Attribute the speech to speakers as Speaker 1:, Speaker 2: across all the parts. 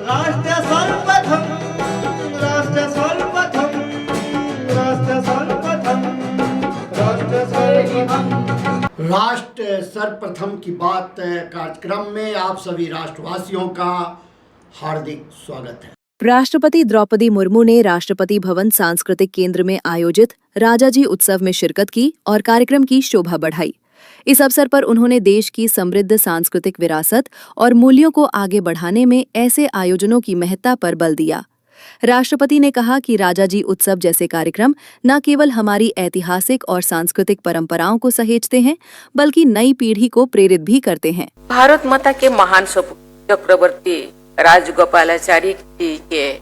Speaker 1: राष्ट्र सर्वप्रथम, राष्ट्र सर्वप्रथम, राष्ट्र सर्वप्रथम, राष्ट्र सर्वप्रथम।
Speaker 2: राष्ट्र सर्वप्रथम की बात कार्यक्रम में आप सभी राष्ट्रवासियों का हार्दिक स्वागत है।
Speaker 3: राष्ट्रपति द्रौपदी मुर्मू ने राष्ट्रपति भवन सांस्कृतिक केंद्र में आयोजित राजाजी उत्सव में शिरकत की और कार्यक्रम की शोभा बढ़ाई। इस अवसर पर उन्होंने देश की समृद्ध सांस्कृतिक विरासत और मूल्यों को आगे बढ़ाने में ऐसे आयोजनों की महत्ता पर बल दिया। राष्ट्रपति ने कहा कि राजाजी उत्सव जैसे कार्यक्रम न केवल हमारी ऐतिहासिक और सांस्कृतिक परंपराओं को सहेजते हैं, बल्कि नई पीढ़ी को प्रेरित भी करते हैं।
Speaker 4: भारत माता के महान सपूत चक्रवर्ती राजगोपालाचारी जी के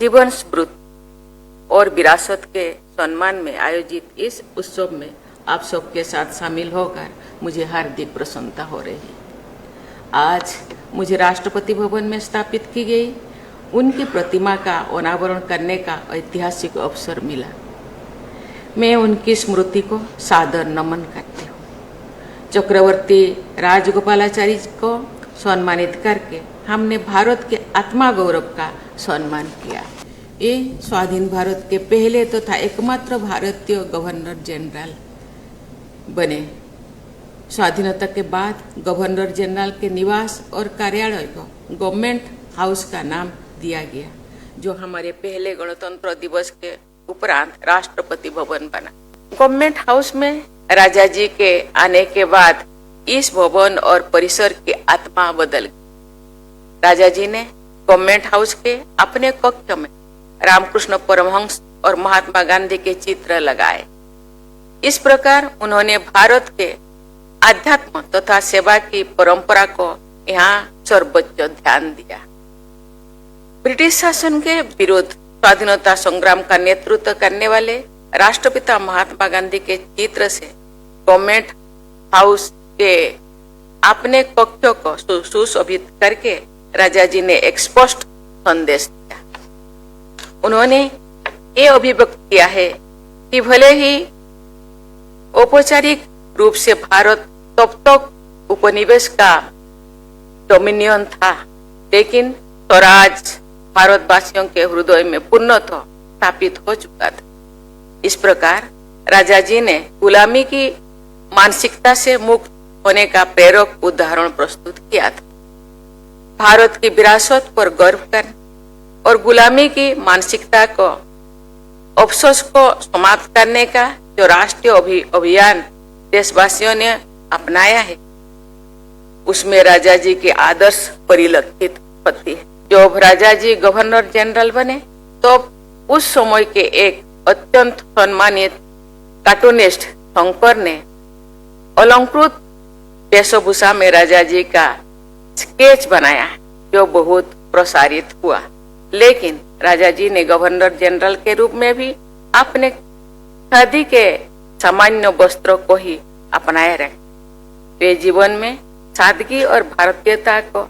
Speaker 4: जीवन स्मृति और विरासत के सम्मान में आयोजित इस उत्सव में आप सबके साथ शामिल होकर मुझे हार्दिक प्रसन्नता हो रही है। आज मुझे राष्ट्रपति भवन में स्थापित की गई उनकी प्रतिमा का अनावरण करने का ऐतिहासिक अवसर मिला। मैं उनकी स्मृति को सादर नमन करती हूँ। चक्रवर्ती राजगोपालाचारी जी को सम्मानित करके हमने भारत के आत्मा गौरव का सम्मान किया। ये स्वाधीन भारत के पहले तथा एकमात्र भारतीय गवर्नर जनरल बने। स्वाधीनता के बाद गवर्नर जनरल के निवास और कार्यालय को गवर्नमेंट हाउस का नाम दिया गया, जो हमारे पहले गणतंत्र दिवस के उपरांत राष्ट्रपति भवन बना। गवर्नमेंट हाउस में राजा जी के आने के बाद इस भवन और परिसर की आत्मा बदल गई। राजा जी ने गवर्नमेंट हाउस के अपने कक्ष में रामकृष्ण परमहंस और महात्मा गांधी के चित्र लगाए। इस प्रकार उन्होंने भारत के आध्यात्म तथा सेवा की परंपरा को यहाँ सर्वोच्च ध्यान दिया। ब्रिटिश शासन के विरुद्ध स्वाधीनता संग्राम का नेतृत्व करने वाले राष्ट्रपिता महात्मा गांधी के चित्र से गवर्नमेंट हाउस के अपने कक्षों को सुशोभित करके राजा जी ने एक स्पष्ट संदेश दिया। उन्होंने ये अभिव्यक्त किया है कि भले ही औपचारिक रूप से भारत तब तक उपनिवेश का डोमिनियन था, लेकिन स्वराज भारतवासियों के हृदय में पूर्णतः स्थापित हो चुका था। इस प्रकार राजा जी ने गुलामी की मानसिकता से मुक्त होने का प्रेरक उदाहरण प्रस्तुत किया था। भारत की विरासत पर गर्व करने और गुलामी की मानसिकता को अफसोस को समाप्त करने का जो राष्ट्रीय अभियान देशवासियों ने अपनाया है, उसमें राजा जी के आदर्श परिलक्षित होती है। जब राजा जी गवर्नर जनरल बने तो उस समय के एक अत्यंत सम्मानित कार्टूनिस्ट शंकर ने अलंकृत वेशभूषा में राजा जी का स्केच बनाया, जो बहुत प्रसारित हुआ। लेकिन राजा जी ने गवर्नर जनरल के रूप में भी अपने खादी के सामान्य वस्त्रों को ही अपनाए रहे। वे जीवन में सादगी और भारतीयता को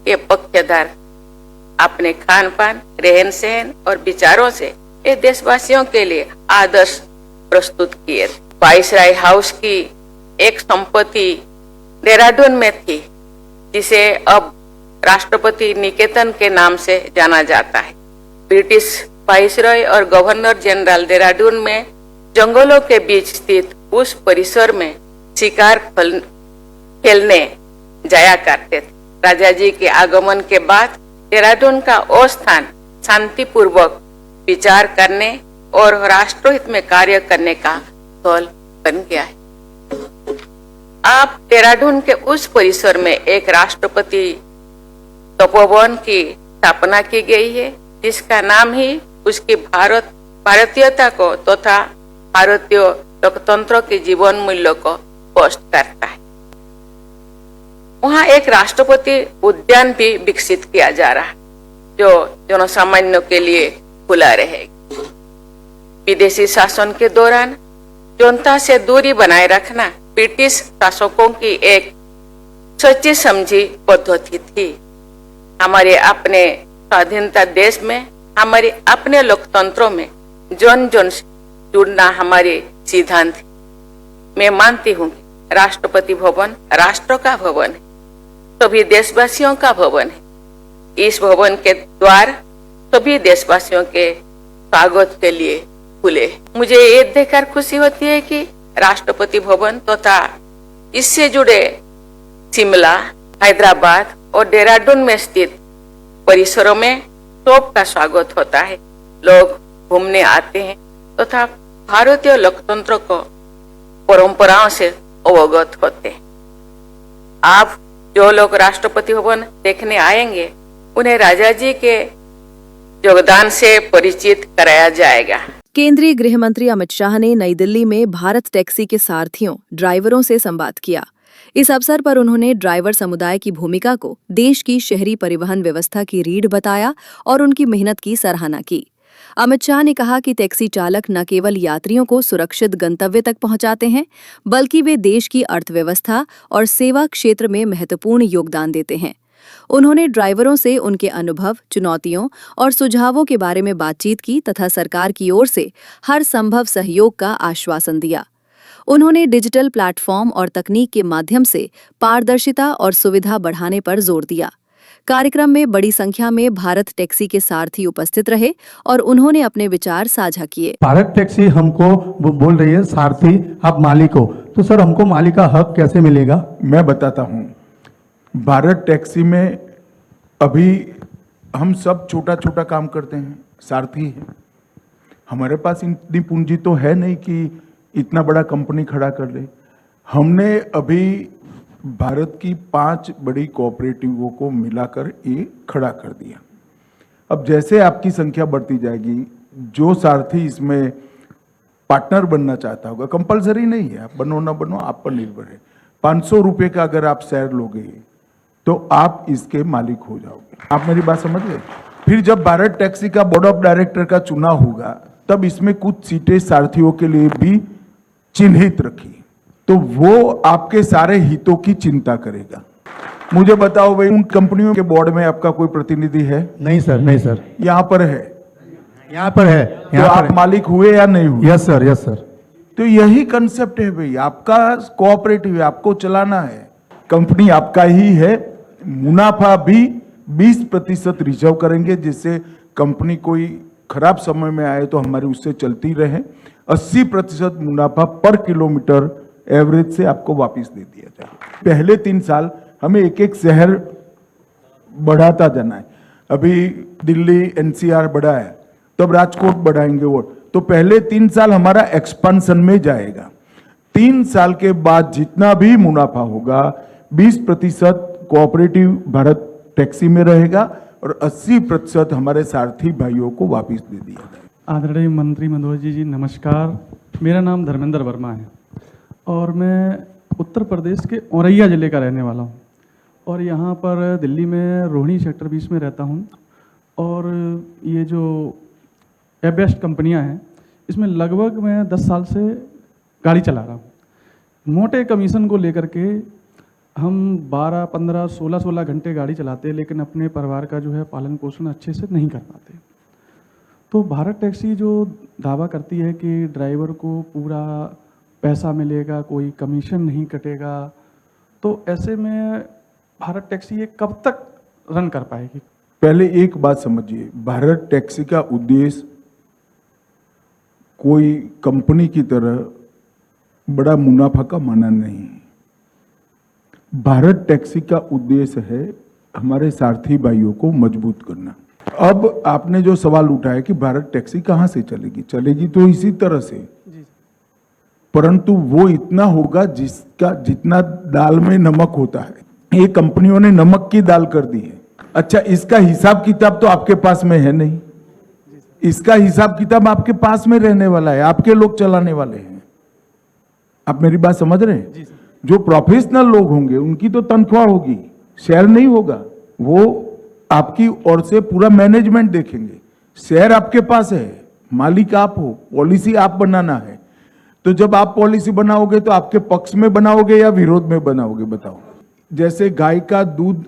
Speaker 4: के पक्षधर अपने खान पान, रहन सहन और विचारों से ये देशवासियों के लिए आदर्श प्रस्तुत किए। वाइसराय हाउस की एक संपत्ति देहरादून में थी, जिसे अब राष्ट्रपति निकेतन के नाम से जाना जाता है। ब्रिटिश वाइसराय और गवर्नर जनरल देहरादून में जंगलों के बीच स्थित उस परिसर में शिकार खेलने जाया करते थे। राजा जी के आगमन के बाद देहरादून का वो स्थान शांतिपूर्वक विचार करने और राष्ट्रहित में कार्य करने का स्थल बन गया है। आप देहरादून के उस परिसर में एक राष्ट्रपति तपोवन की स्थापना की गई है, जिसका नाम ही उसकी भारतीयता को तथा भारतीय लोकतंत्र के जीवन मूल्यों को स्पष्ट करता है। वहाँ एक राष्ट्रपति उद्यान भी विकसित किया जा रहा है, जो जनसामान्यों के लिए खुला रहेगा। विदेशी शासन के दौरान जनता से दूरी बनाए रखना ब्रिटिश शासकों की एक सोची समझी पद्धति थी। हमारे अपने स्वाधीनता देश में, हमारे अपने लोकतंत्रों में जन जन से जुड़ना हमारे सिद्धांत है। मैं मानती हूँ कि राष्ट्रपति भवन राष्ट्र का भवन है, सभी देशवासियों का भवन है। इस भवन के द्वार सभी देशवासियों के स्वागत के लिए खुले। मुझे ये देखकर खुशी होती है कि राष्ट्रपति भवन तथा इससे जुड़े शिमला, हैदराबाद और देहरादून में स्थित परिसरों में सबका स्वागत होता है। लोग घूमने आते हैं तथा भारतीय लोकतंत्र को परंपराओं से अवगत होते हैं। आप जो लोग राष्ट्रपति भवन देखने आएंगे उन्हें राजा जी के योगदान से परिचित कराया जाएगा।
Speaker 3: केंद्रीय गृह मंत्री अमित शाह ने नई दिल्ली में भारत टैक्सी के सारथियों, ड्राइवरों से संवाद किया। इस अवसर पर उन्होंने ड्राइवर समुदाय की भूमिका को देश की शहरी परिवहन व्यवस्था की रीढ़ बताया और उनकी मेहनत की सराहना की। अमित शाह ने कहा कि टैक्सी चालक न केवल यात्रियों को सुरक्षित गंतव्य तक पहुंचाते हैं, बल्कि वे देश की अर्थव्यवस्था और सेवा क्षेत्र में महत्वपूर्ण योगदान देते हैं। उन्होंने ड्राइवरों से उनके अनुभव, चुनौतियों और सुझावों के बारे में बातचीत की तथा सरकार की ओर से हर संभव सहयोग का आश्वासन दिया। उन्होंने डिजिटल प्लेटफॉर्म और तकनीक के माध्यम से पारदर्शिता और सुविधा बढ़ाने पर जोर दिया। कार्यक्रम में बड़ी संख्या में भारत टैक्सी के सारथी उपस्थित रहे और उन्होंने अपने विचार साझा किए।
Speaker 5: भारत टैक्सी हमको बोल रही है सारथी आप मालिक हो, तो सर हमको मालिक का हक कैसे मिलेगा?
Speaker 6: मैं बताता हूँ। भारत टैक्सी में अभी हम सब छोटा छोटा काम करते हैं, सारथी है। हमारे पास इतनी पूंजी तो है नहीं कि इतना बड़ा कंपनी खड़ा कर ले। हमने अभी भारत की 5 बड़ी कोऑपरेटिवों को मिलाकर ये खड़ा कर दिया। अब जैसे आपकी संख्या बढ़ती जाएगी, जो सारथी इसमें पार्टनर बनना चाहता होगा, कंपलसरी नहीं है, आप बनो ना बनो आप पर निर्भर है। 500 रुपये का अगर आप शेयर लोगे तो आप इसके मालिक हो जाओगे। आप मेरी बात समझ गए? फिर जब भारत टैक्सी का बोर्ड ऑफ डायरेक्टर का चुनाव होगा तब इसमें कुछ सीटें सारथियों के लिए भी चिन्हित रखी, तो वो आपके सारे हितों की चिंता करेगा। मुझे बताओ भाई, उन कंपनियों के बोर्ड में आपका कोई प्रतिनिधि है?
Speaker 5: नहीं सर, नहीं सर।
Speaker 6: यहाँ पर है?
Speaker 5: यहाँ पर है।
Speaker 6: तो आप मालिक हुए या नहीं हुए?
Speaker 5: Yes sir, yes sir.
Speaker 6: तो यही कंसेप्ट है भाई, आपका कोऑपरेटिव है, आपको चलाना है, कंपनी आपका ही है। मुनाफा भी 20% रिजर्व करेंगे, जिससे कंपनी कोई खराब समय में आए तो हमारी उससे चलती रहे। 80% मुनाफा पर किलोमीटर एवरेज से आपको वापस दे दिया जाए। पहले 3 साल हमें एक एक शहर बढ़ाता जाना है। अभी दिल्ली एनसीआर बढ़ा है, तब राजकोट बढ़ाएंगे वो। तो पहले 3 साल हमारा एक्सपेंशन में जाएगा। 3 साल के बाद जितना भी मुनाफा होगा 20% कोऑपरेटिव भारत टैक्सी में रहेगा और 80% हमारे सारथी भाइयों को वापस दे दिया जाएगा।
Speaker 7: आदरणीय मंत्री मधोजी जी नमस्कार। मेरा नाम धर्मेंद्र वर्मा है और मैं उत्तर प्रदेश के औरैया ज़िले का रहने वाला हूँ और यहाँ पर दिल्ली में रोहिणी सेक्टर 20 में रहता हूँ। और ये जो एबेस्ट कंपनियाँ हैं इसमें लगभग मैं 10 साल से गाड़ी चला रहा हूँ। मोटे कमीशन को लेकर के हम 12, 15, 16 घंटे गाड़ी चलाते हैं, लेकिन अपने परिवार का जो है पालन पोषण अच्छे से नहीं कर पाते। तो भारत टैक्सी जो दावा करती है कि ड्राइवर को पूरा पैसा मिलेगा, कोई कमीशन नहीं कटेगा, तो ऐसे में भारत टैक्सी ये कब तक रन कर पाएगी?
Speaker 6: पहले एक बात समझिए, भारत टैक्सी का उद्देश्य कोई कंपनी की तरह बड़ा मुनाफा कमाना नहीं है। भारत टैक्सी का उद्देश्य है हमारे सारथी भाइयों को मजबूत करना। अब आपने जो सवाल उठाया कि भारत टैक्सी कहां से चलेगी, चलेगी तो इसी तरह से, परंतु वो इतना होगा जिसका जितना दाल में नमक होता है। ये कंपनियों ने नमक की दाल कर दी है। अच्छा, इसका हिसाब किताब तो आपके पास में है नहीं, इसका हिसाब किताब आपके पास में रहने वाला है, आपके लोग चलाने वाले हैं। आप मेरी बात समझ रहे हैं? जो प्रोफेशनल लोग होंगे उनकी तो तनख्वाह होगी, शेयर नहीं होगा। वो आपकी ओर से पूरा मैनेजमेंट देखेंगे। शेयर आपके पास है, मालिक आप हो, पॉलिसी आप बनाना है। तो जब आप पॉलिसी बनाओगे तो आपके पक्ष में बनाओगे या विरोध में बनाओगे, बताओ। जैसे गाय का दूध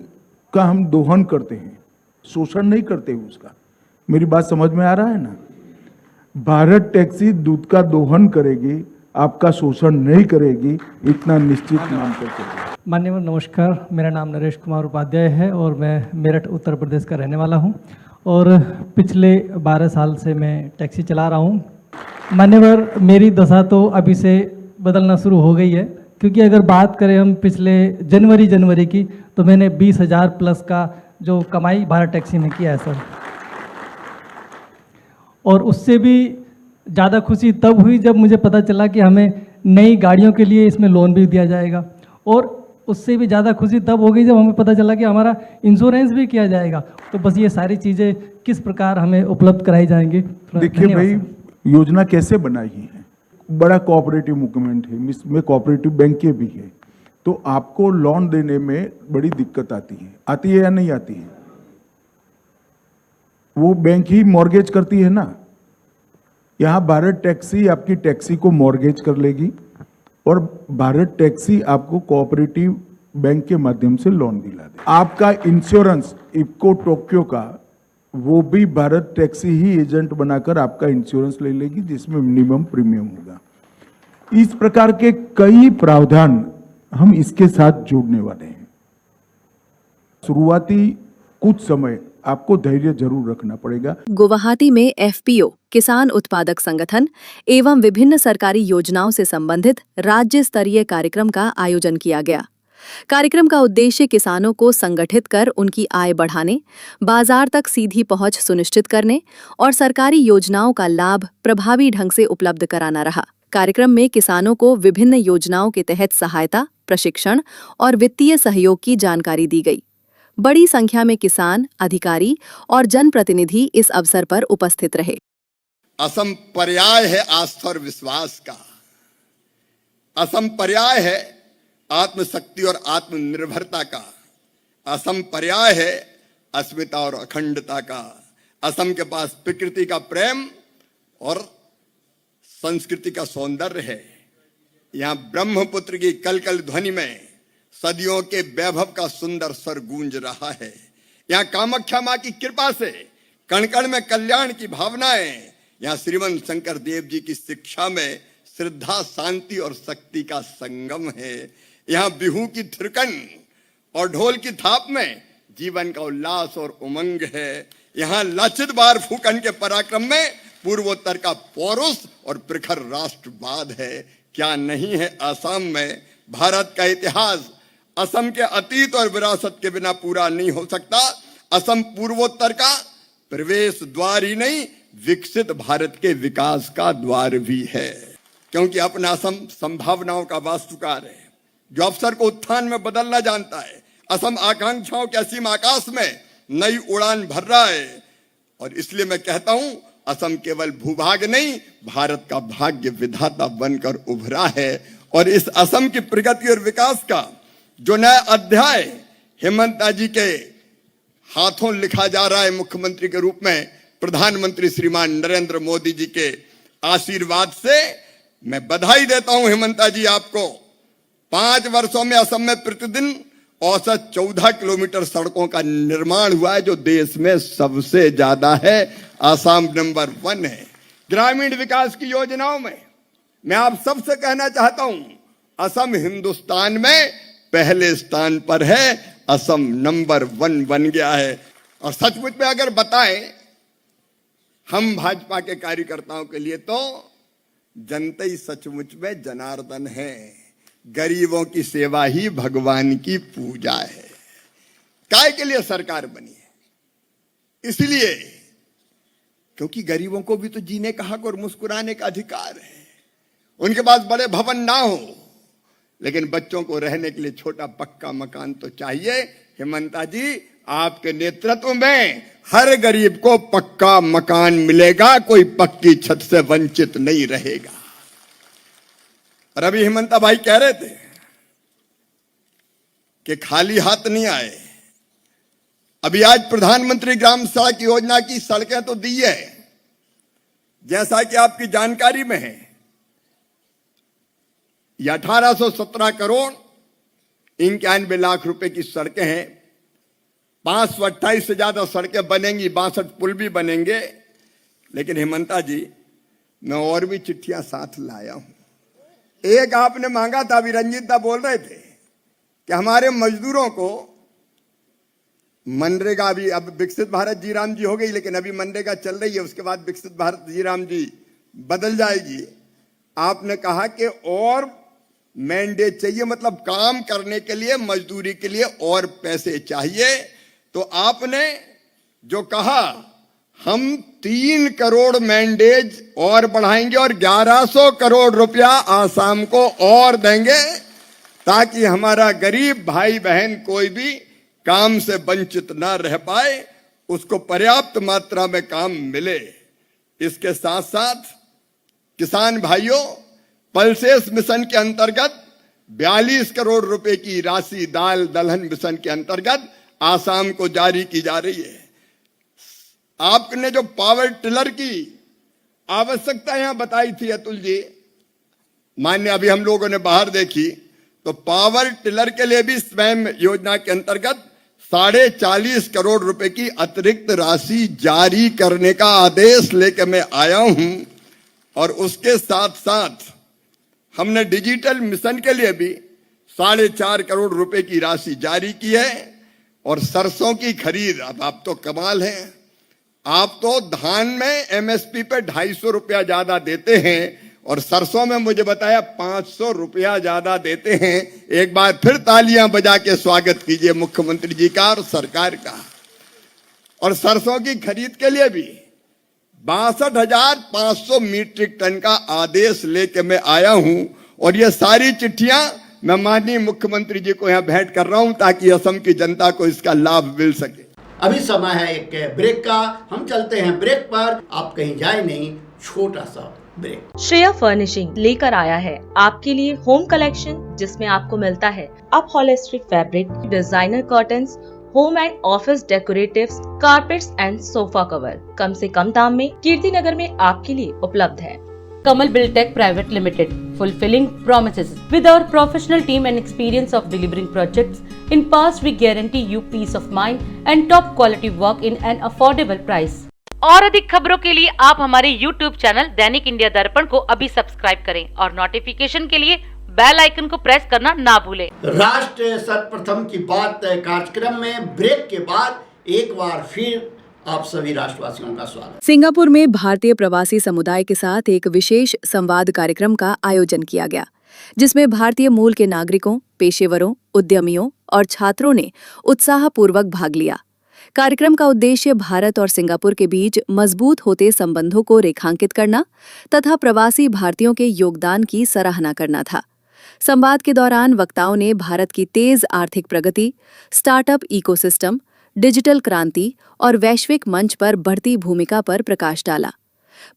Speaker 6: का हम दोहन करते हैं, शोषण नहीं करते उसका। मेरी बात समझ में आ रहा है ना? भारत टैक्सी दूध का दोहन करेगी, आपका शोषण नहीं करेगी, इतना निश्चित मान कर चलिए।
Speaker 8: मान्यवर नमस्कार, मेरा नाम नरेश कुमार उपाध्याय है और मैं मेरठ उत्तर प्रदेश का रहने वाला हूं और पिछले 12 साल से मैं टैक्सी चला रहा हूं। मान्यवर, मेरी दशा तो अभी से बदलना शुरू हो गई है, क्योंकि अगर बात करें हम पिछले जनवरी की, तो मैंने 20,000 प्लस का जो कमाई भारत टैक्सी में किया है सर। और उससे भी ज़्यादा खुशी तब हुई जब मुझे पता चला कि हमें नई गाड़ियों के लिए इसमें लोन भी दिया जाएगा, और उससे भी ज़्यादा खुशी तब हो गई जब हमें पता चला कि हमारा इंश्योरेंस भी किया जाएगा। तो बस ये सारी चीज़ें किस प्रकार हमें उपलब्ध कराई जाएंगी।
Speaker 6: देखिए भाई, योजना कैसे बनाई है, बड़ा कोऑपरेटिव मूवमेंट है, इसमें कोऑपरेटिव बैंकें भी है, तो आपको लोन देने में बड़ी दिक्कत आती है या नहीं आती है? वो बैंक ही मॉर्गेज करती है ना। यहाँ भारत टैक्सी आपकी टैक्सी को मॉर्गेज कर लेगी और भारत टैक्सी आपको कोऑपरेटिव बैंक के माध्यम से लोन दिला दे। आपका इंश्योरेंस इफ्को टोक्यो का, वो भी भारत टैक्सी ही एजेंट बनाकर आपका इंश्योरेंस ले लेगी, जिसमें मिनिमम प्रीमियम होगा। इस प्रकार के कई प्रावधान हम इसके साथ जोड़ने वाले हैं। शुरुआती कुछ समय आपको धैर्य जरूर रखना पड़ेगा।
Speaker 3: गुवाहाटी में एफपीओ, किसान उत्पादक संगठन एवं विभिन्न सरकारी योजनाओं से संबंधित राज्य स्तरीय कार्यक्रम का आयोजन किया गया। कार्यक्रम का उद्देश्य किसानों को संगठित कर उनकी आय बढ़ाने, बाजार तक सीधी पहुंच सुनिश्चित करने और सरकारी योजनाओं का लाभ प्रभावी ढंग से उपलब्ध कराना रहा। कार्यक्रम में किसानों को विभिन्न योजनाओं के तहत सहायता, प्रशिक्षण और वित्तीय सहयोग की जानकारी दी गई। बड़ी संख्या में किसान, अधिकारी और जनप्रतिनिधि इस अवसर पर उपस्थित रहे।
Speaker 2: असम पर्याय है आस्था और विश्वास का, असम पर्याय है आत्मशक्ति और आत्मनिर्भरता का, असम पर्याय है अस्मिता और अखंडता का। असम के पास प्रकृति का प्रेम और संस्कृति का सौंदर्य है। यहाँ ब्रह्मपुत्र की कलकल ध्वनि में सदियों के वैभव का सुंदर स्वर गूंज रहा है। यहाँ कामाख्या मां की कृपा से कण कण में कल्याण की भावनाएं, यहाँ श्रीमंत शंकर देव जी की शिक्षा में श्रद्धा, शांति और शक्ति का संगम है। यहाँ बिहू की थिरकन और ढोल की थाप में जीवन का उल्लास और उमंग है। यहाँ लचित बार फूकन के पराक्रम में पूर्वोत्तर का पौरुष और प्रखर राष्ट्रवाद है। क्या नहीं है असम में। भारत का इतिहास असम के अतीत और विरासत के बिना पूरा नहीं हो सकता। असम पूर्वोत्तर का प्रवेश द्वार ही नहीं, विकसित भारत के विकास का द्वार भी है, क्योंकि अपना असम संभावनाओं का वास्तुकार है, जो अवसर को उत्थान में बदलना जानता है। असम आकांक्षाओं के असीम आकाश में नई उड़ान भर रहा है, और इसलिए मैं कहता हूं, असम केवल भूभाग नहीं, भारत का भाग्य विधाता बनकर उभरा है। और इस असम की प्रगति और विकास का जो नया अध्याय हेमंता जी के हाथों लिखा जा रहा है, मुख्यमंत्री के रूप में प्रधानमंत्री श्रीमान नरेंद्र मोदी जी के आशीर्वाद से, मैं बधाई देता हूं हेमंता जी आपको। 5 वर्षों में असम में प्रतिदिन औसत 14 किलोमीटर सड़कों का निर्माण हुआ है, जो देश में सबसे ज्यादा है। असम नंबर 1 है। ग्रामीण विकास की योजनाओं में मैं आप सबसे कहना चाहता हूं, असम हिंदुस्तान में पहले स्थान पर है। असम नंबर 1 बन गया है। और सचमुच में अगर बताएं हम भाजपा के कार्यकर्ताओं के लिए, तो जनता ही सचमुच में जनार्दन है। गरीबों की सेवा ही भगवान की पूजा है। काय के लिए सरकार बनी है? इसलिए क्योंकि गरीबों को भी तो जीने का हक और मुस्कुराने का अधिकार है। उनके पास बड़े भवन ना हो, लेकिन बच्चों को रहने के लिए छोटा पक्का मकान तो चाहिए। हेमंता जी, आपके नेतृत्व में हर गरीब को पक्का मकान मिलेगा, कोई पक्की छत से वंचित नहीं रहेगा। और अभी हेमंता भाई कह रहे थे कि खाली हाथ नहीं आए। अभी आज प्रधानमंत्री ग्राम सड़क योजना की सड़कें तो दी है, जैसा कि आपकी जानकारी में है। ये 1817 करोड़ 91 लाख रुपए की सड़कें हैं। 528 से ज्यादा सड़कें बनेंगी, 62 पुल भी बनेंगे। लेकिन हेमंता जी, मैं और भी चिट्ठियां साथ लाया हूं। एक आपने मांगा था, अभी रंजीत दा बोल रहे थे कि हमारे मजदूरों को मनरेगा, अभी अब विकसित भारत जी राम जी हो गई, लेकिन अभी मनरेगा चल रही है, उसके बाद विकसित भारत जी राम जी बदल जाएगी। आपने कहा कि और मैंडेट चाहिए, मतलब काम करने के लिए, मजदूरी के लिए और पैसे चाहिए। तो आपने जो कहा हम 3 करोड़ मैंडेज और बढ़ाएंगे और 1100 करोड़ रुपया आसाम को और देंगे, ताकि हमारा गरीब भाई बहन कोई भी काम से वंचित ना रह पाए, उसको पर्याप्त मात्रा में काम मिले। इसके साथ साथ किसान भाइयों, पल्सेस मिशन के अंतर्गत 42 करोड़ रुपए की राशि दाल दलहन मिशन के अंतर्गत आसाम को जारी की जा रही है। आपने जो पावर टिलर की आवश्यकता यहां बताई थी अतुल जी, मान्य अभी हम लोगों ने बाहर देखी, तो पावर टिलर के लिए भी स्वयं योजना के अंतर्गत 40.5 करोड़ रुपए की अतिरिक्त राशि जारी करने का आदेश लेकर मैं आया हूं। और उसके साथ साथ हमने डिजिटल मिशन के लिए भी 4.5 करोड़ रुपए की राशि जारी की है। और सरसों की खरीद, अब आप तो कमाल हैं, आप तो धान में एमएसपी पे 250 रुपया ज्यादा देते हैं और सरसों में मुझे बताया 500 रुपया ज्यादा देते हैं। एक बार फिर तालियां बजा के स्वागत कीजिए मुख्यमंत्री जी का और सरकार का। और सरसों की खरीद के लिए भी 62,500 मीट्रिक टन का आदेश लेके मैं आया हूं। और ये सारी चिट्ठियां मैं माननीय मुख्यमंत्री जी को यहां भेंट कर रहा हूं, ताकि असम की जनता को इसका लाभ मिल सके।
Speaker 9: अभी समय है एक ब्रेक का, हम चलते हैं ब्रेक पर, आप कहीं जाए नहीं, छोटा सा ब्रेक।
Speaker 10: श्रेया फर्निशिंग लेकर आया है आपके लिए होम कलेक्शन, जिसमें आपको मिलता है upholstery fabric, designer curtains, home and office decoratives, carpets and sofa cover कम से कम दाम में कीर्ति नगर में आपके लिए उपलब्ध है।
Speaker 11: Kamal Buildtech Private Limited, fulfilling promises. With our professional team and experience of delivering projects, in past we guarantee you peace of mind and top quality work in an affordable price. और अधिक खबरों के लिए आप हमारे YouTube channel दैनिक India दर्पण को अभी सब्सक्राइब करें और नोटिफिकेशन के लिए बेल आइकन को प्रेस करना ना भूलें।
Speaker 9: राष्ट्र सर्वप्रथम की बात कार्यक्रम में ब्रेक के बाद एक बार फिर आप सभी राष्ट्रवासियों का स्वागत।
Speaker 3: सिंगापुर में भारतीय प्रवासी समुदाय के साथ एक विशेष संवाद कार्यक्रम का आयोजन किया गया, जिसमें भारतीय मूल के नागरिकों, पेशेवरों, उद्यमियों और छात्रों ने उत्साहपूर्वक भाग लिया। कार्यक्रम का उद्देश्य भारत और सिंगापुर के बीच मजबूत होते संबंधों को रेखांकित करना तथा प्रवासी भारतीयों के योगदान की सराहना करना था। संवाद के दौरान वक्ताओं ने भारत की तेज आर्थिक प्रगति, स्टार्टअप इकोसिस्टम, डिजिटल क्रांति और वैश्विक मंच पर बढ़ती भूमिका पर प्रकाश डाला।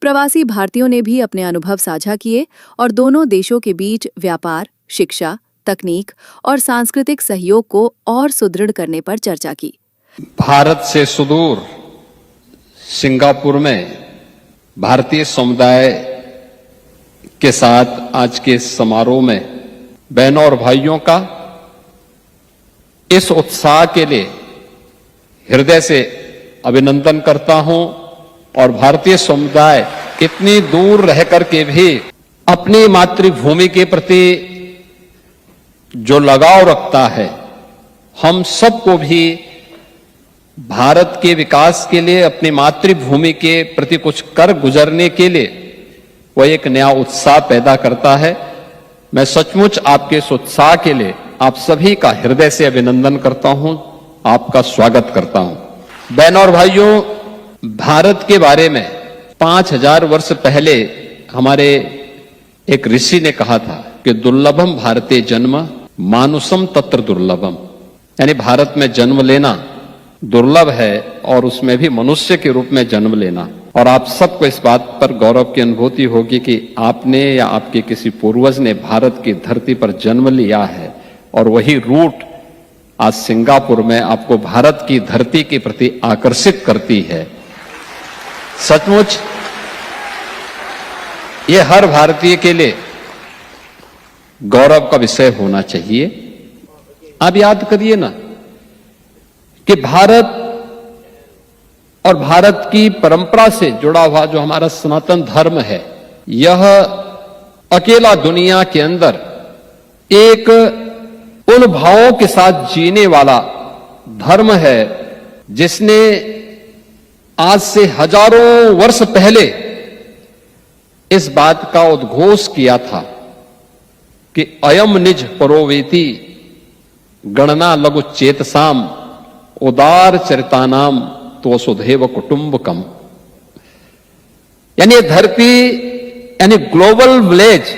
Speaker 3: प्रवासी भारतीयों ने भी अपने अनुभव साझा किए और दोनों देशों के बीच व्यापार, शिक्षा, तकनीक और सांस्कृतिक सहयोग को और सुदृढ़ करने पर चर्चा की।
Speaker 12: भारत से सुदूर सिंगापुर में भारतीय समुदाय के साथ आज के समारोह में बहनों और भाइयों का इस उत्साह के लिए हृदय से अभिनंदन करता हूं। और भारतीय समुदाय इतनी दूर रह करके भी अपनी मातृभूमि के प्रति जो लगाव रखता है, हम सबको भी भारत के विकास के लिए, अपनी मातृभूमि के प्रति कुछ कर गुजरने के लिए वह एक नया उत्साह पैदा करता है। मैं सचमुच आपके इस उत्साह के लिए आप सभी का हृदय से अभिनंदन करता हूं, आपका स्वागत करता हूं। बहनों और भाइयों, भारत के बारे में 5000 वर्ष पहले हमारे एक ऋषि ने कहा था कि दुर्लभम भारतीय जन्म मानुषम तत्र दुर्लभम, यानी भारत में जन्म लेना दुर्लभ है और उसमें भी मनुष्य के रूप में जन्म लेना। और आप सबको इस बात पर गौरव की अनुभूति होगी कि आपने या आपके किसी पूर्वज ने भारत की धरती पर जन्म लिया है और वही रूट आज सिंगापुर में आपको भारत की धरती के प्रति आकर्षित करती है। सचमुच ये हर भारतीय के लिए गौरव का विषय होना चाहिए। आप याद करिए ना कि भारत और भारत की परंपरा से जुड़ा हुआ जो हमारा सनातन धर्म है, यह अकेला दुनिया के अंदर एक उन भावों के साथ जीने वाला धर्म है जिसने आज से हजारों वर्ष पहले इस बात का उद्घोष किया था कि अयम निज परोवेति गणना लघु चेतसाम उदार चरितानाम तो सुधेव कुटुंबकम। यानी धरती यानी ग्लोबल विलेज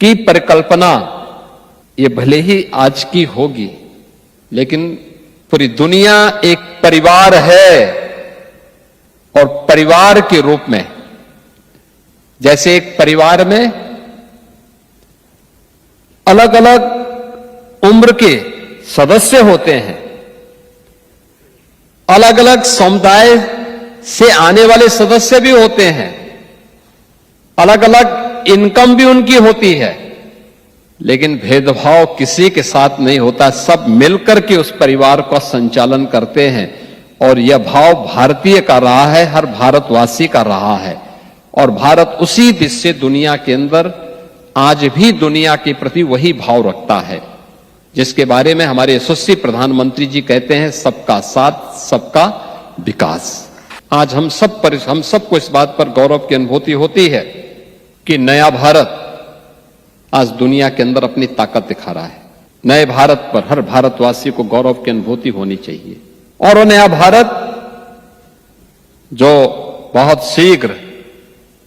Speaker 12: की परिकल्पना ये भले ही आज की होगी, लेकिन पूरी दुनिया एक परिवार है और परिवार के रूप में जैसे एक परिवार में अलग अलग उम्र के सदस्य होते हैं, अलग अलग समुदाय से आने वाले सदस्य भी होते हैं, अलग अलग इनकम भी उनकी होती है, लेकिन भेदभाव किसी के साथ नहीं होता। सब मिलकर के उस परिवार का संचालन करते हैं और यह भाव भारतीय का रहा है, हर भारतवासी का रहा है। और भारत उसी दिशा से दुनिया के अंदर आज भी दुनिया के प्रति वही भाव रखता है जिसके बारे में हमारे यशस्वी प्रधानमंत्री जी कहते हैं, सबका साथ सबका विकास। आज हम सबको इस बात पर गौरव की अनुभूति होती है कि नया भारत आज दुनिया के अंदर अपनी ताकत दिखा रहा है। नए भारत पर हर भारतवासी को गौरव की अनुभूति होनी चाहिए और वो नया भारत जो बहुत शीघ्र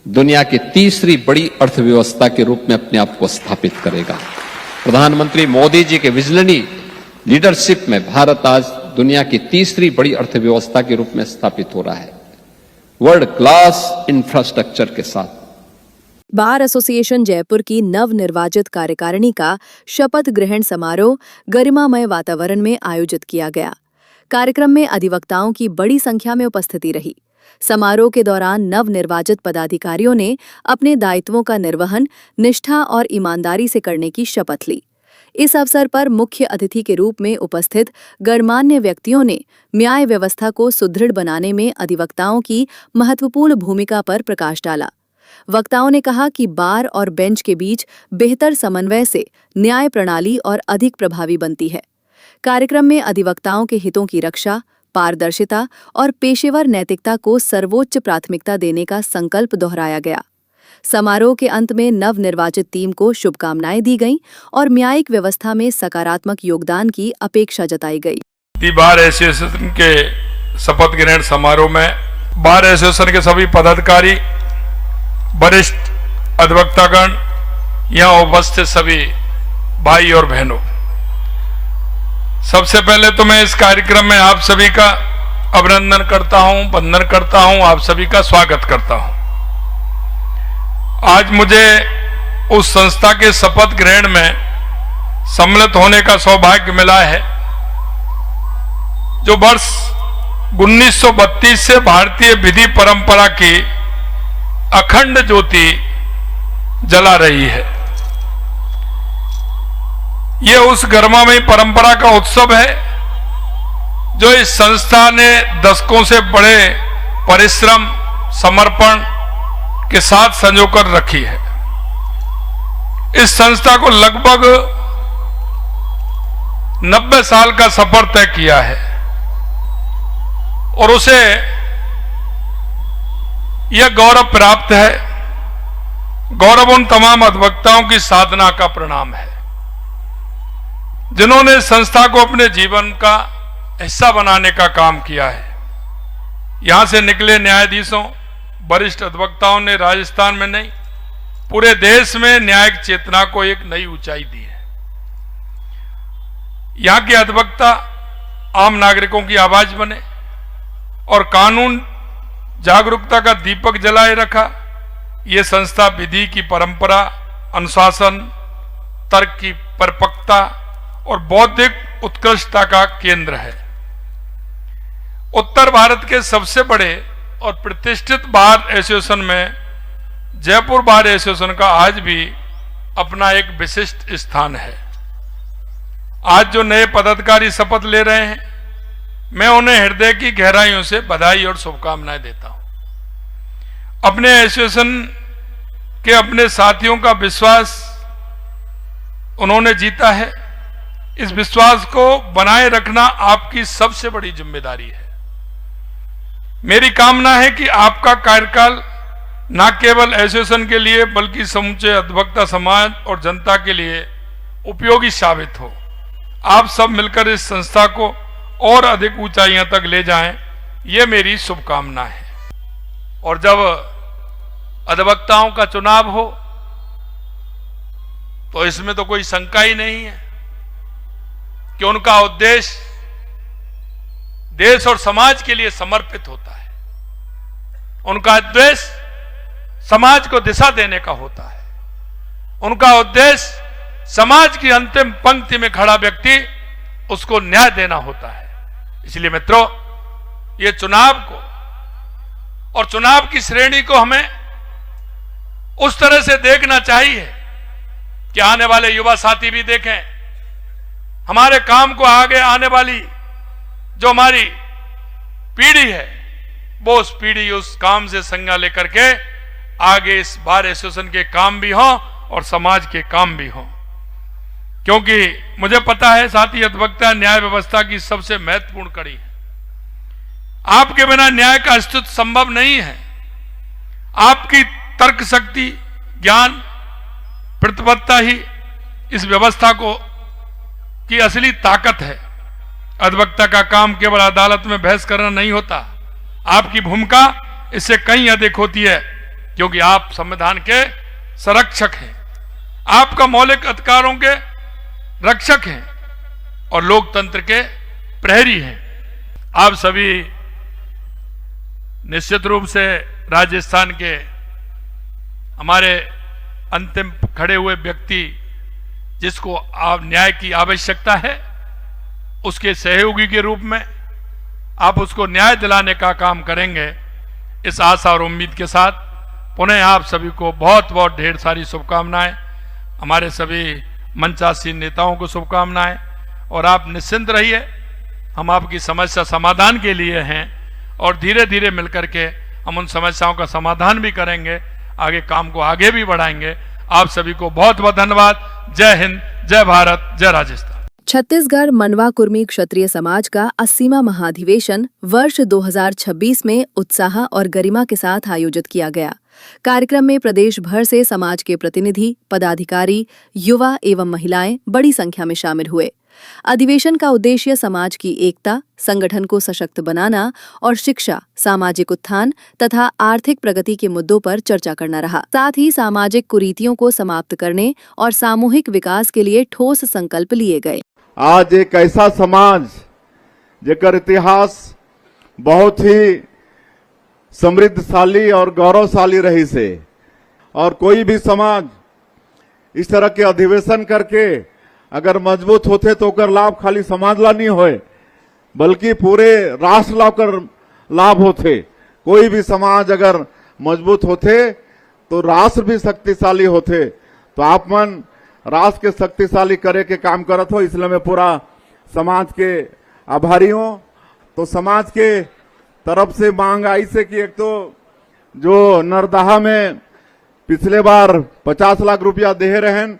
Speaker 12: दुनिया की तीसरी बड़ी अर्थव्यवस्था के रूप में अपने आप को स्थापित करेगा। प्रधानमंत्री मोदी जी के विजनरी लीडरशिप में भारत आज दुनिया की तीसरी बड़ी अर्थव्यवस्था के रूप में स्थापित हो रहा है, वर्ल्ड क्लास इंफ्रास्ट्रक्चर के साथ।
Speaker 3: बार एसोसिएशन जयपुर की नवनिर्वाचित कार्यकारिणी का शपथ ग्रहण समारोह गरिमामय वातावरण में आयोजित किया गया। कार्यक्रम में अधिवक्ताओं की बड़ी संख्या में उपस्थिति रही। समारोह के दौरान नवनिर्वाचित पदाधिकारियों ने अपने दायित्वों का निर्वहन निष्ठा और ईमानदारी से करने की शपथ ली। इस अवसर पर मुख्य अतिथि के रूप में उपस्थित गणमान्य व्यक्तियों ने न्याय व्यवस्था को सुदृढ़ बनाने में अधिवक्ताओं की महत्वपूर्ण भूमिका पर प्रकाश डाला। वक्ताओं ने कहा कि बार और बेंच के बीच बेहतर समन्वय से न्याय प्रणाली और अधिक प्रभावी बनती है। कार्यक्रम में अधिवक्ताओं के हितों की रक्षा, पारदर्शिता और पेशेवर नैतिकता को सर्वोच्च प्राथमिकता देने का संकल्प दोहराया गया। समारोह के अंत में नवनिर्वाचित टीम को शुभकामनाएं दी गईं और न्यायिक व्यवस्था में सकारात्मक योगदान की अपेक्षा जताई गई।
Speaker 13: बार एसोसिएशन के शपथ ग्रहण समारोह में बार एसोसिएशन के सभी पदाधिकारी, वरिष्ठ अधिवक्तागण, यहाँ उपस्थित सभी भाई और बहनों, सबसे पहले तो मैं इस कार्यक्रम में आप सभी का अभिनंदन करता हूं, वंदन करता हूं, आप सभी का स्वागत करता हूं। आज मुझे उस संस्था के शपथ ग्रहण में सम्मिलित होने का सौभाग्य मिला है जो वर्ष 1932 से भारतीय विधि परंपरा की अखंड ज्योति जला रही है। ये उस गरिमामयी परंपरा का उत्सव है जो इस संस्था ने दशकों से बड़े परिश्रम, समर्पण के साथ संजोकर रखी है। इस संस्था को लगभग 90 साल का सफर तय किया है और उसे यह गौरव प्राप्त है। गौरव उन तमाम अधिवक्ताओं की साधना का परिणाम है जिन्होंने संस्था को अपने जीवन का हिस्सा बनाने का काम किया है। यहां से निकले न्यायाधीशों, वरिष्ठ अधिवक्ताओं ने राजस्थान में नहीं, पूरे देश में न्यायिक चेतना को एक नई ऊंचाई दी है। यहां के अधिवक्ता आम नागरिकों की आवाज बने और कानून जागरूकता का दीपक जलाए रखा। ये संस्था विधि की परंपरा, अनुशासन, तर्क की परिपक्वता और बौद्धिक उत्कृष्टता का केंद्र है। उत्तर भारत के सबसे बड़े और प्रतिष्ठित बार एसोसिएशन में जयपुर बार एसोसिएशन का आज भी अपना एक विशिष्ट स्थान है। आज जो नए पदाधिकारी शपथ ले रहे हैं, मैं उन्हें हृदय की गहराइयों से बधाई और शुभकामनाएं देता हूं। अपने एसोसिएशन के अपने साथियों का विश्वास उन्होंने जीता है इस विश्वास को बनाए रखना आपकी सबसे बड़ी जिम्मेदारी है। मेरी कामना है कि आपका कार्यकाल न केवल एसोसिएशन के लिए बल्कि समूचे अधिवक्ता समाज और जनता के लिए उपयोगी साबित हो। आप सब मिलकर इस संस्था को और अधिक ऊंचाइयों तक ले जाएं, ये मेरी शुभकामना है। और जब अधिवक्ताओं का चुनाव हो तो इसमें तो कोई शंका ही नहीं है कि उनका उद्देश्य देश और समाज के लिए समर्पित होता है। उनका उद्देश्य समाज को दिशा देने का होता है। उनका उद्देश्य समाज की अंतिम पंक्ति में खड़ा व्यक्ति उसको न्याय देना होता है। इसलिए मित्रों, ये चुनाव को और चुनाव की श्रेणी को हमें उस तरह से देखना चाहिए कि आने वाले युवा साथी भी देखें, हमारे काम को आगे आने वाली जो हमारी पीढ़ी है वो उस पीढ़ी उस काम से संज्ञा लेकर के आगे इस बार एसोसिएशन के काम भी हों और समाज के काम भी हों। क्योंकि मुझे पता है साथी, अधिवक्ता न्याय व्यवस्था की सबसे महत्वपूर्ण कड़ी है। आपके बिना न्याय का अस्तित्व संभव नहीं है। आपकी तर्क शक्ति, ज्ञान, प्रतिबद्धता ही इस व्यवस्था को की असली ताकत है। अधिवक्ता का काम केवल अदालत में बहस करना नहीं होता। आपकी भूमिका इससे कहीं अधिक होती है, क्योंकि आप संविधान के संरक्षक हैं, आपका मौलिक अधिकारों के रक्षक हैं और लोकतंत्र के प्रहरी हैं। आप सभी निश्चित रूप से राजस्थान के हमारे अंतिम खड़े हुए व्यक्ति जिसको न्याय की आवश्यकता है, उसके सहयोगी के रूप में आप उसको न्याय दिलाने का काम करेंगे। इस आशा और उम्मीद के साथ पुनः आप सभी को बहुत बहुत ढेर सारी शुभकामनाएं। हमारे सभी मंचासीन नेताओं को शुभकामनाएं। और आप निश्चिंत रहिए, हम आपकी समस्या समाधान के लिए हैं और धीरे धीरे मिलकर के हम उन समस्याओं का समाधान भी करेंगे, आगे काम को आगे भी बढ़ाएंगे। आप सभी को बहुत बहुत धन्यवाद। जय हिंद, जय भारत, जय राजस्थान।
Speaker 3: छत्तीसगढ़ मनवा कुर्मी क्षत्रिय समाज का 80वां महाधिवेशन वर्ष 2026 में उत्साह और गरिमा के साथ आयोजित किया गया। कार्यक्रम में प्रदेश भर से समाज के प्रतिनिधि, पदाधिकारी, युवा एवं महिलाएं बड़ी संख्या में शामिल हुए। अधिवेशन का उद्देश्य समाज की एकता, संगठन को सशक्त बनाना और शिक्षा, सामाजिक उत्थान तथा आर्थिक प्रगति के मुद्दों पर चर्चा करना रहा। साथ ही सामाजिक कुरीतियों को समाप्त करने और सामूहिक विकास के लिए ठोस संकल्प लिए गए।
Speaker 14: आज एक ऐसा समाज जेकर इतिहास बहुत ही समृद्धशाली और गौरवशाली रही से, और कोई भी समाज इस तरह के अधिवेशन करके अगर मजबूत होते तो ओकर लाभ खाली समाज ला नहीं होए, बल्कि पूरे राष्ट्र ला ओकर लाभ होते। कोई भी समाज अगर मजबूत होते तो राष्ट्र भी शक्तिशाली होते। तो आप मन राष्ट्र के शक्तिशाली करे के काम करत हो, इसलिए मैं पूरा समाज के आभारी हूं। तो समाज के तरफ से मांग आई से कि एक तो जो नरदहा में पिछले बार 50 लाख रुपया दे रहे हैं,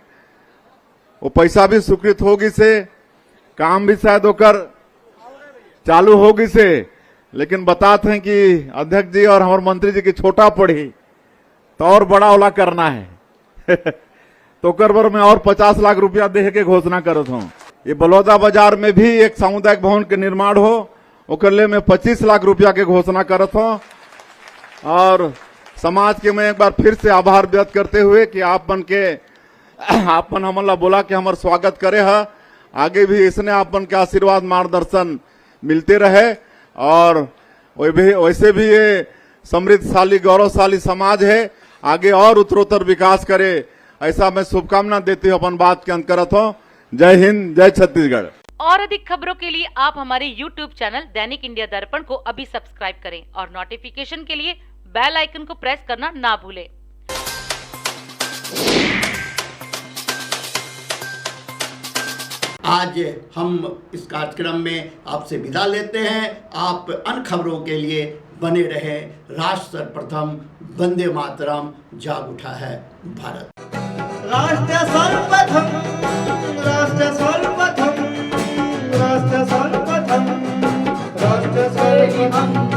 Speaker 14: वो पैसा भी स्वीकृत होगी से, काम भी शायद होकर चालू होगी से, लेकिन बताते हैं कि अध्यक्ष जी और हमारे मंत्री जी की छोटा पड़ी तो और बड़ा ओला करना है तो करबर में और 50 लाख रुपया दे के घोषणा करत हूं। ये बलौदा बाजार में भी एक सामुदायिक भवन के निर्माण हो, ओकर ले में 25 लाख रुपया के घोषणा करत हूं। और समाज के मैं एक बार फिर से आभार व्यक्त करते हुए कि आपन हमला बोला कि हमार स्वागत करे है, आगे भी इसने आपन के आशीर्वाद मार्गदर्शन मिलते रहे। और वैसे भी ये समृद्धशाली गौरवशाली समाज है, आगे और उत्तरोत्तर विकास करे, ऐसा मैं शुभकामना देती हूँ। अपन बात के अंत करत हूँ। जय हिंद, जय छत्तीसगढ़।
Speaker 11: और अधिक खबरों के लिए आप हमारे YouTube चैनल दैनिक इंडिया दर्पण को अभी सब्सक्राइब करें और नोटिफिकेशन के लिए बेल आइकन को प्रेस करना ना भूलें।
Speaker 9: आज हम इस कार्यक्रम में आपसे विदा लेते हैं। आप अन्य खबरों के लिए बने रहे। राष्ट्र सर्वप्रथम, वंदे मातरम, जाग उठा है भारत।
Speaker 1: राष्ट्र सर्वप्रथम, राष्ट्र सर्वप्रथम। इमं